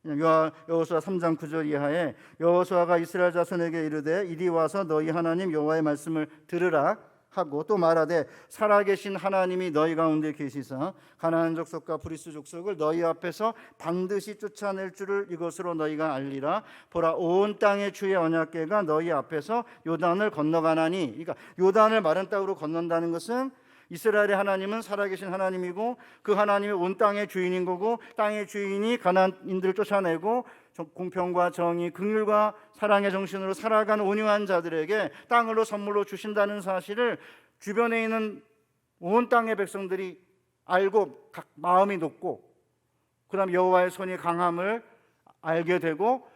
여호수아 3장 9절 이하에 여호수아가 이스라엘 자손에게 이르되 이리 와서 너희 하나님 여호와의 말씀을 들으라 하고 또 말하되 살아계신 하나님이 너희 가운데 계시사 가나안 족속과 브리스 족속을 너희 앞에서 반드시 쫓아낼 줄을 이것으로 너희가 알리라. 보라 온 땅의 주의 언약궤가 너희 앞에서 요단을 건너가나니. 그러니까 요단을 마른 땅으로 건넌다는 것은 이스라엘의 하나님은 살아계신 하나님이고 그 하나님이 온 땅의 주인인 거고 땅의 주인이 가나안인들을 쫓아내고 공평과 정의, 긍휼과 사랑의 정신으로 살아가는 온유한 자들에게 땅으로 선물로 주신다는 사실을 주변에 있는 온 땅의 백성들이 알고 각 마음이 높고 그다음 여호와의 손이 강함을 알게 되고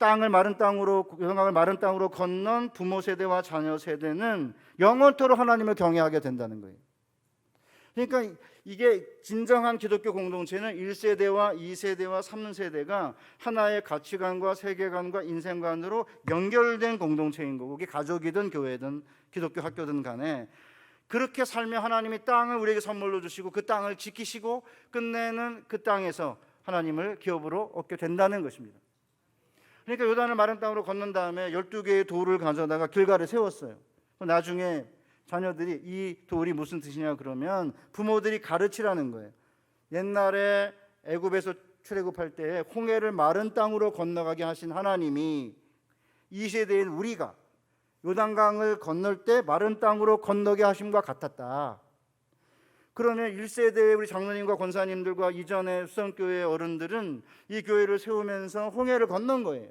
요단강을 마른 땅으로 건넌 부모 세대와 자녀 세대는 영원토록 하나님을 경외하게 된다는 거예요. 그러니까 이게 진정한 기독교 공동체는 1세대와 2세대와 3세대가 하나의 가치관과 세계관과 인생관으로 연결된 공동체인 거고 그게 가족이든 교회든 기독교 학교든 간에 그렇게 살며 하나님이 땅을 우리에게 선물로 주시고 그 땅을 지키시고 끝내는 그 땅에서 하나님을 기업으로 얻게 된다는 것입니다. 그러니까 요단을 마른 땅으로 건넌 다음에 12개의 돌을 가져다가 길가에 세웠어요. 나중에 자녀들이 이 돌이 무슨 뜻이냐 그러면 부모들이 가르치라는 거예요. 옛날에 애굽에서 출애굽할 때 홍해를 마른 땅으로 건너가게 하신 하나님이 이 세대인 우리가 요단강을 건널 때 마른 땅으로 건너게 하심과 같았다. 그러면 1세대의 우리 장로님과 권사님들과 이전의 수성교회 어른들은 이 교회를 세우면서 홍해를 건넌 거예요.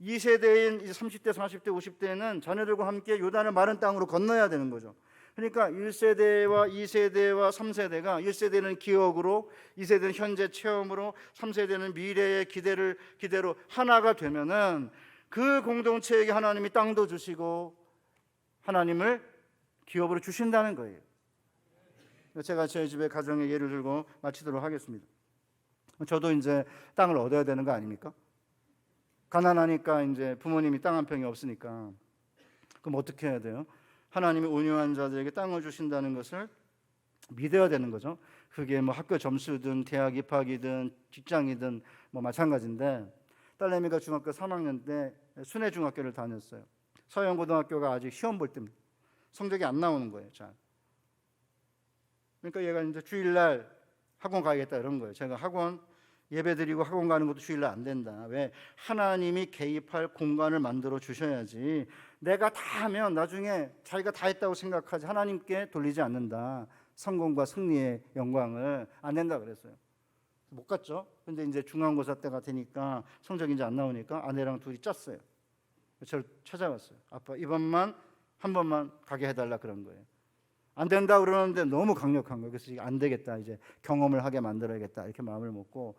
2세대인 30대, 40대, 50대는 자녀들과 함께 요단을 마른 땅으로 건너야 되는 거죠. 그러니까 1세대와 2세대와 3세대가 1세대는 기억으로, 2세대는 현재 체험으로, 3세대는 미래의 기대로 하나가 되면은 그 공동체에게 하나님이 땅도 주시고 하나님을 기업으로 주신다는 거예요. 제가 저희 집의 가정의 예를 들고 마치도록 하겠습니다. 저도 이제 땅을 얻어야 되는 거 아닙니까? 가난하니까 이제 부모님이 땅 한 평이 없으니까 그럼 어떻게 해야 돼요? 하나님이 온유한 자들에게 땅을 주신다는 것을 믿어야 되는 거죠. 그게 뭐 학교 점수든 대학 입학이든 직장이든 뭐 마찬가지인데 딸내미가 중학교 3학년 때 순회중학교를 다녔어요. 서영고등학교가 아직 시험 볼 때입니다. 성적이 안 나오는 거예요. 잘. 그러니까 얘가 이제 주일날 학원 가야겠다 이런 거예요. 제가 학원 예배드리고 학원 가는 것도 주일날 안 된다. 왜? 하나님이 개입할 공간을 만들어 주셔야지. 내가 다 하면 나중에 자기가 다 했다고 생각하지 하나님께 돌리지 않는다. 성공과 승리의 영광을 안 된다 그랬어요. 못 갔죠. 근데 이제 중간고사 때가 되니까 성적이 이제 안 나오니까 아내랑 둘이 짰어요. 저를 찾아왔어요. 아빠 이번만 한 번만 가게 해달라 그런 거예요. 안 된다 그러는데 너무 강력한 거예요. 그래서 안 되겠다. 이제 경험을 하게 만들어야겠다. 이렇게 마음을 먹고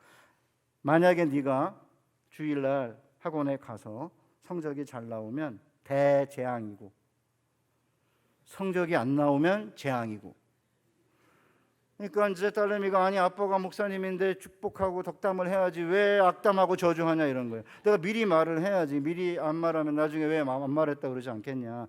만약에 네가 주일날 학원에 가서 성적이 잘 나오면 대재앙이고 성적이 안 나오면 재앙이고. 그러니까 이제 딸내미가 아니 아빠가 목사님인데 축복하고 덕담을 해야지 왜 악담하고 저주하냐 이런 거예요. 내가 미리 말을 해야지. 미리 안 말하면 나중에 왜 안 말했다 그러지 않겠냐.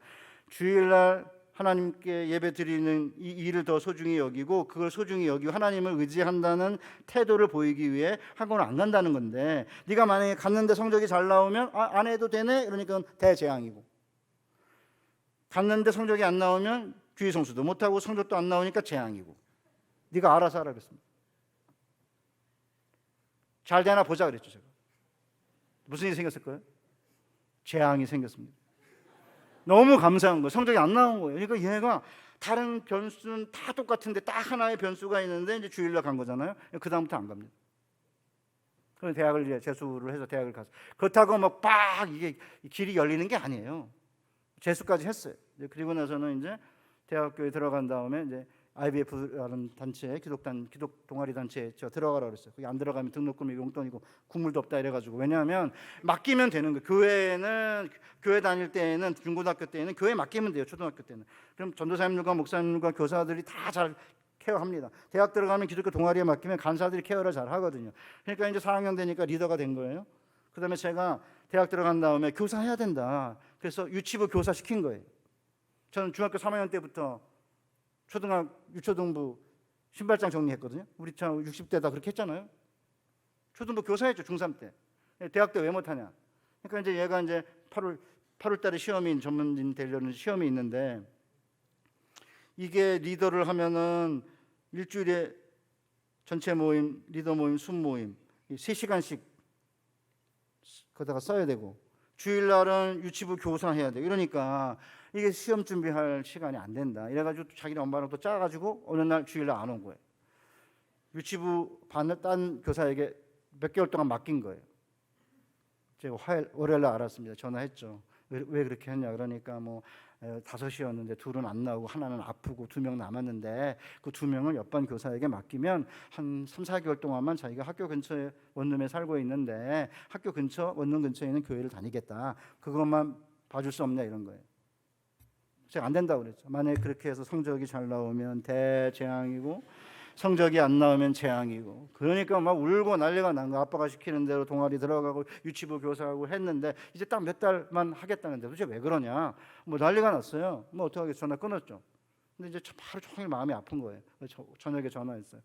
주일날 하나님께 예배 드리는 이 일을 더 소중히 여기고 그걸 소중히 여기고 하나님을 의지한다는 태도를 보이기 위해 학원을 안 간다는 건데 네가 만약에 갔는데 성적이 잘 나오면 안 해도 되네 이러니까 대재앙이고 갔는데 성적이 안 나오면 주의 성수도 못하고 성적도 안 나오니까 재앙이고 네가 알아서 하라 그랬습니다. 잘 되나 보자 그랬죠. 제가 무슨 일이 생겼을 거예요? 재앙이 생겼습니다. 너무 감사한 거예요. 성적이 안 나온 거예요. 그러니까 얘가 다른 변수는 다 똑같은데 딱 하나의 변수가 있는데 이제 주일날 간 거잖아요. 그 다음부터 안 갑니다. 그럼 대학을 이제 재수를 해서 대학을 가서 그렇다고 막 빡 이게 길이 열리는 게 아니에요. 재수까지 했어요. 그리고 나서는 이제 대학교에 들어간 다음에 이제 IBF라는 단체, 기독 동아리 단체에 저 들어가라 그랬어요. 거기 안 들어가면 등록금이 용돈이고 국물도 없다 이래가지고 왜냐하면 맡기면 되는 거예요. 교회 다닐 때에는 중고등학교 때에는 교회 맡기면 돼요. 초등학교 때는. 그럼 전도사님들과 목사님들과 교사들이 다 잘 케어합니다. 대학 들어가면 기독교 동아리에 맡기면 간사들이 케어를 잘 하거든요. 그러니까 이제 4학년 되니까 리더가 된 거예요. 그다음에 제가 대학 들어간 다음에 교사 해야 된다. 그래서 유치부 교사 시킨 거예요. 저는 중학교 3학년 때부터 유초등부 신발장 정리했거든요. 우리 참 60대 다 그렇게 했잖아요. 초등부 교사했죠. 중3 때. 대학 때 왜 못하냐. 그러니까 이제 얘가 이제 8월 달에 시험인 전문인 되려는 시험이 있는데 이게 리더를 하면은 일주일에 전체 모임, 리더 모임, 순 모임 3시간씩 거기다가 써야 되고 주일날은 유치부 교사 해야 돼. 이러니까 이게 시험 준비할 시간이 안 된다. 이래가지고 자기네 엄마랑 또 짜가지고 어느 날 주일날 안 온 거예요. 유치부 반을 딴 교사에게 몇 개월 동안 맡긴 거예요. 제가 월요일날 알았습니다. 전화했죠. 왜 그렇게 했냐. 그러니까 뭐 5이었는데 2은 안 나오고 하나는 아프고 2명 남았는데 그 2명을 옆반 교사에게 맡기면 한 3, 4개월 동안만 자기가 학교 근처에 원룸에 살고 있는데 학교 근처 원룸 근처에 있는 교회를 다니겠다. 그것만 봐줄 수 없냐 이런 거예요. 제가 안 된다고 그랬죠. 만약에 그렇게 해서 성적이 잘 나오면 대재앙이고 성적이 안 나오면 재앙이고 그러니까 막 울고 난리가 난 거야. 아빠가 시키는 대로 동아리 들어가고 유치부 교사하고 했는데 이제 딱 몇 달만 하겠다는데 도대체 왜 그러냐. 뭐 난리가 났어요. 뭐 어떡하겠어. 전화 끊었죠. 근데 이제 하루 종일 마음이 아픈 거예요. 저녁에 전화했어요.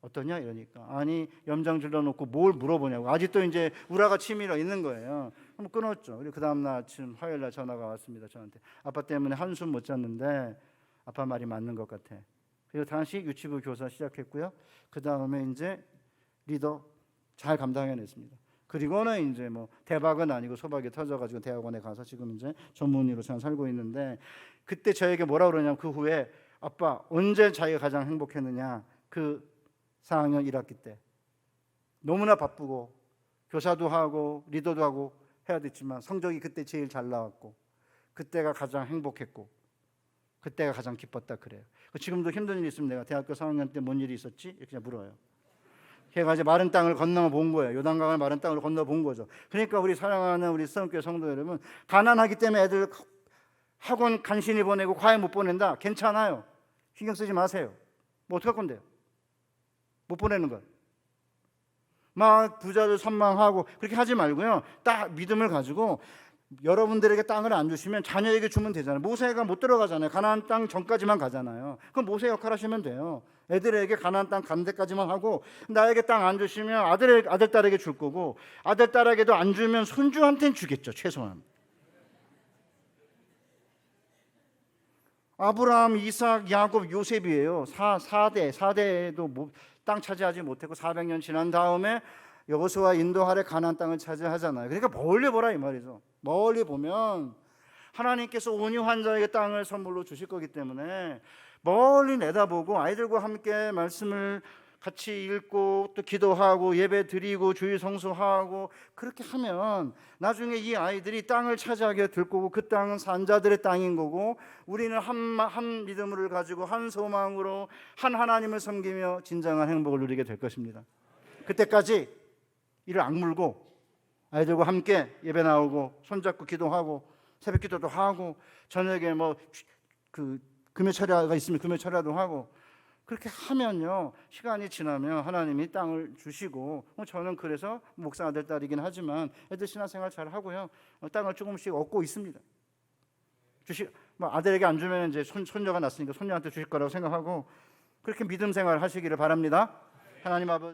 어떠냐 이러니까 아니 염장 질러놓고 뭘 물어보냐고 아직도 이제 우라가 치밀어 있는 거예요. 한번 끊었죠. 그리고 그 다음날 아침 화요일날 전화가 왔습니다. 저한테 아빠 때문에 한숨 못 잤는데 아빠 말이 맞는 것 같아. 그리고 다시 유치부 교사 시작했고요. 그 다음에 이제 리더 잘 감당해냈습니다. 그리고는 이제 뭐 대박은 아니고 소박이 터져가지고 대학원에 가서 지금 이제 전문의로 잘 살고 있는데 그때 저에게 뭐라 그러냐면 그 후에 아빠 언제 자기가 가장 행복했느냐 그 4학년 1학기 때 너무나 바쁘고 교사도 하고 리더도 하고 해야 됐지만 성적이 그때 제일 잘 나왔고 그때가 가장 행복했고 그때가 가장 기뻤다 그래요. 지금도 힘든 일이 있으면 내가 대학교 4학년 때 뭔 일이 있었지? 이렇게 물어요. 걔가 이제 마른 땅을 건너 본 거예요. 요단강을 마른 땅으로 건너 본 거죠. 그러니까 우리 사랑하는 우리 수원교회 성도 여러분 가난하기 때문에 애들 학원 간신히 보내고 과외 못 보낸다. 괜찮아요. 신경 쓰지 마세요. 뭐 어떡할 건데요? 못 보내는 걸. 막 부자들 선망하고 그렇게 하지 말고요. 딱 믿음을 가지고 여러분들에게 땅을 안 주시면 자녀에게 주면 되잖아요. 모세가 못 들어가잖아요. 가나안 땅 전까지만 가잖아요. 그럼 모세 역할 하시면 돼요. 애들에게 가나안 땅 가는 데까지만 하고 나에게 땅 안 주시면 아들 딸에게 줄 거고 아들 딸에게도 안 주면 손주한테는 주겠죠. 최소한. 아브라함, 이삭, 야곱, 요셉이에요. 4대도 땅 차지하지 못했고 400년 지난 다음에 여호수아 인도하래 가나안 땅을 차지하잖아요. 그러니까 멀리 보라 이 말이죠. 멀리 보면 하나님께서 온유 환자에게 땅을 선물로 주실 거기 때문에 멀리 내다보고 아이들과 함께 말씀을 같이 읽고 또 기도하고 예배 드리고 주일 성수하고 그렇게 하면 나중에 이 아이들이 땅을 차지하게 될 거고 그 땅은 산자들의 땅인 거고 우리는 한 믿음을 가지고 한 소망으로 한 하나님을 섬기며 진정한 행복을 누리게 될 것입니다. 그때까지 이를 악물고 아이들과 함께 예배 나오고 손잡고 기도하고 새벽 기도도 하고 저녁에 금요 철야가 있으면 금요 철야도 하고 그렇게 하면요 시간이 지나면 하나님이 땅을 주시고 저는 그래서 목사 아들 딸이긴 하지만 애들 신앙생활 잘 하고요 땅을 조금씩 얻고 있습니다. 아들에게 안 주면 이제 손녀가 났으니까 손녀한테 주실 거라고 생각하고 그렇게 믿음 생활 하시기를 바랍니다. 하나님 아버지.